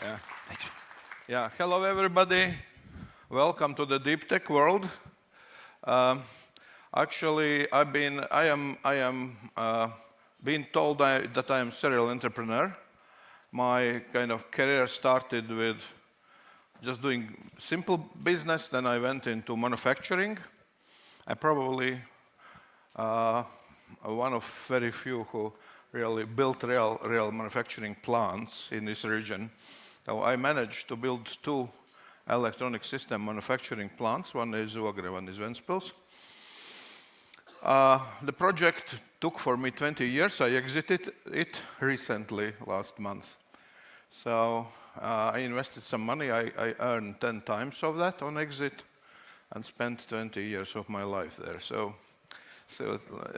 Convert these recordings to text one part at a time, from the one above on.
Yeah. Thanks. Yeah. Hello, everybody. Welcome to the deep tech world. Actually, I am being told that I am serial entrepreneur. My kind of career started with just doing simple business. Then I went into manufacturing. I'm probably one of very few who really built real manufacturing plants in this region. So I managed to build 2 electronic system manufacturing plants. One is Ogre, one is Ventspils. The project took for me 20 years. I exited it recently, last month. So I invested some money. I earned 10 times of that on exit and spent 20 years of my life there.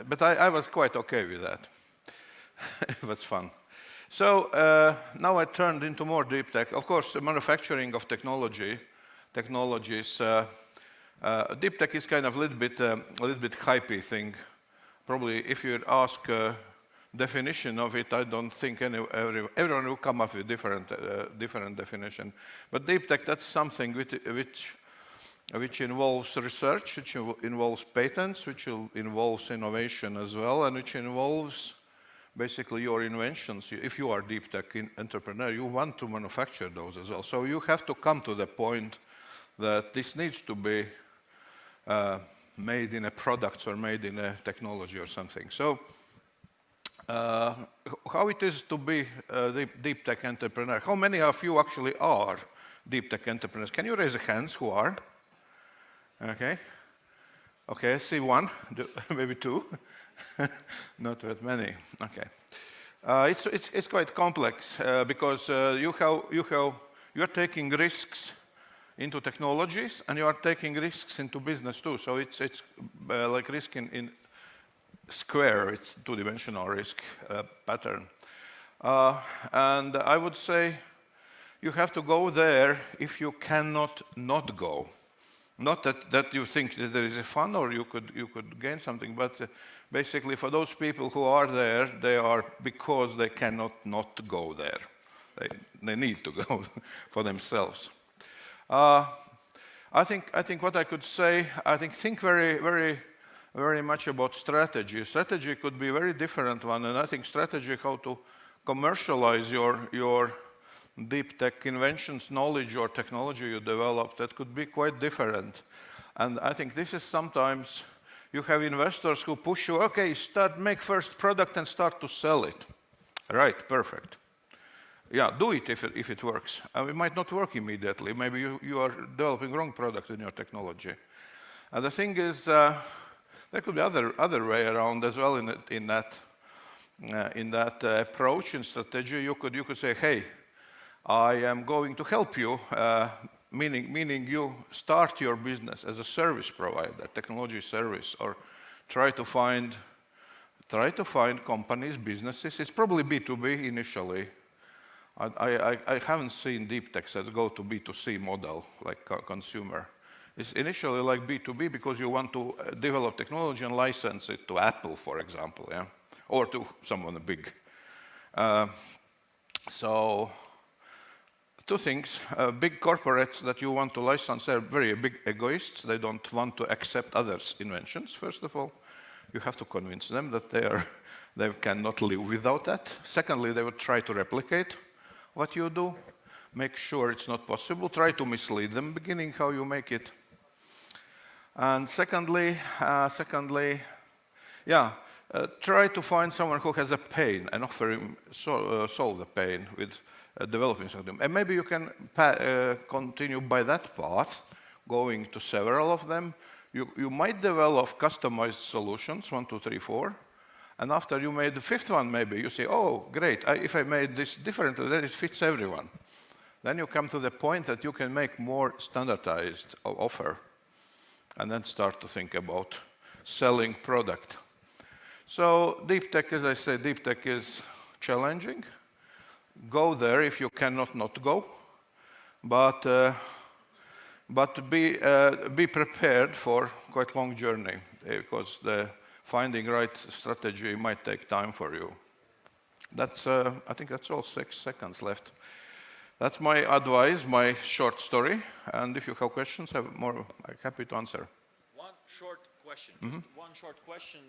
But I was quite okay with that. It was fun. So now I turned into more deep tech. Of course, the manufacturing of technologies. Deep tech is kind of a little bit hypey thing. Probably, if you ask a definition of it, I don't think everyone will come up with different definition. But deep tech, that's something which involves research, which involves patents, which involves innovation as well, and which involves basically your inventions. If you are a deep tech entrepreneur, you want to manufacture those as well. So you have to come to the point that this needs to be made in a product or made in a technology or something. So how it is to be a deep tech entrepreneur? How many of you actually are deep tech entrepreneurs? Can you raise your hands who are? Okay, I see 1, maybe 2. Not that many. Okay, it's quite complex because you are taking risks into technologies and you are taking risks into business too. So it's like risk in square. It's 2-dimensional risk pattern, and I would say you have to go there if you cannot not go. Not that you think that there is a fun or you could gain something, but basically for those people who are there, they are because they cannot not go there. They need to go for themselves. I think what I could say, think very much about strategy. Strategy could be a very different one, and I think strategy, how to commercialize your deep tech inventions, knowledge or technology you develop, that could be quite different. And I think this is sometimes you have investors who push you, okay, make first product and start to sell it. Right, perfect. Yeah, do it if it works. It might not work immediately. Maybe you are developing wrong product in your technology. And the thing is, there could be other way around as well in that approach in strategy. You could say, hey, I am going to help you, meaning you start your business as a service provider, technology service, or try to find companies, businesses. It's probably B2B initially. I haven't seen deep techs that go to B2C model, like consumer. It's initially like B2B because you want to develop technology and license it to Apple, for example, yeah, or to someone big. So 2 things. Big corporates that you want to license are very big egoists. They don't want to accept others' inventions, first of all. You have to convince them that they cannot live without that. Secondly, they would try to replicate what you do. Make sure it's not possible. Try to mislead them, beginning how you make it. And secondly, try to find someone who has a pain and offer him solve the pain with developing something. And maybe you can continue by that path, going to several of them. You might develop customized solutions, 1, 2, 3, 4. And after you made the 5th one, maybe you say, oh, great, if I made this differently, then it fits everyone. Then you come to the point that you can make more standardized offer and then start to think about selling product. So deep tech, as I said, deep tech is challenging. Go there if you cannot not go, but be prepared for quite long journey because the finding right strategy might take time for you. I think that's all 6 seconds left. That's my advice, my short story. And if you have questions, I'm happy to answer. One short question. Just one short question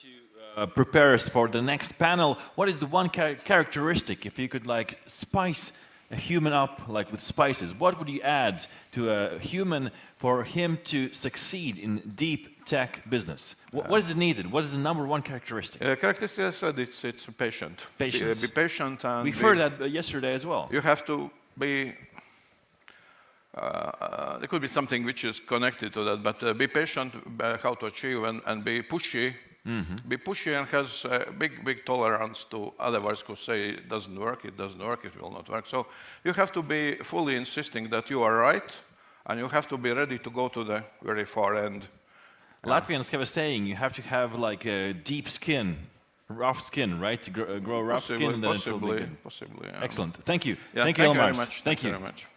to prepare us for the next panel. What is the one characteristic, if you could like spice a human up like with spices, what would you add to a human for him to succeed in deep tech business? What is needed? What is the number one characteristic? Characteristic, I said, it's patient. Patience. Be patient. And we've heard that yesterday as well. You have to be, there could be something which is connected to that, but be patient, how to achieve, and be pushy. Be pushy and has a big tolerance to others who say it doesn't work, it will not work. So you have to be fully insisting that you are right, and you have to be ready to go to the very far end. Latvians have a saying, you have to have like a deep skin, rough skin, right? To grow rough skin. And then Possibly. Yeah. Excellent. Thank you. Yeah, Thank you, Ilmārs. very much. Thank you Very much.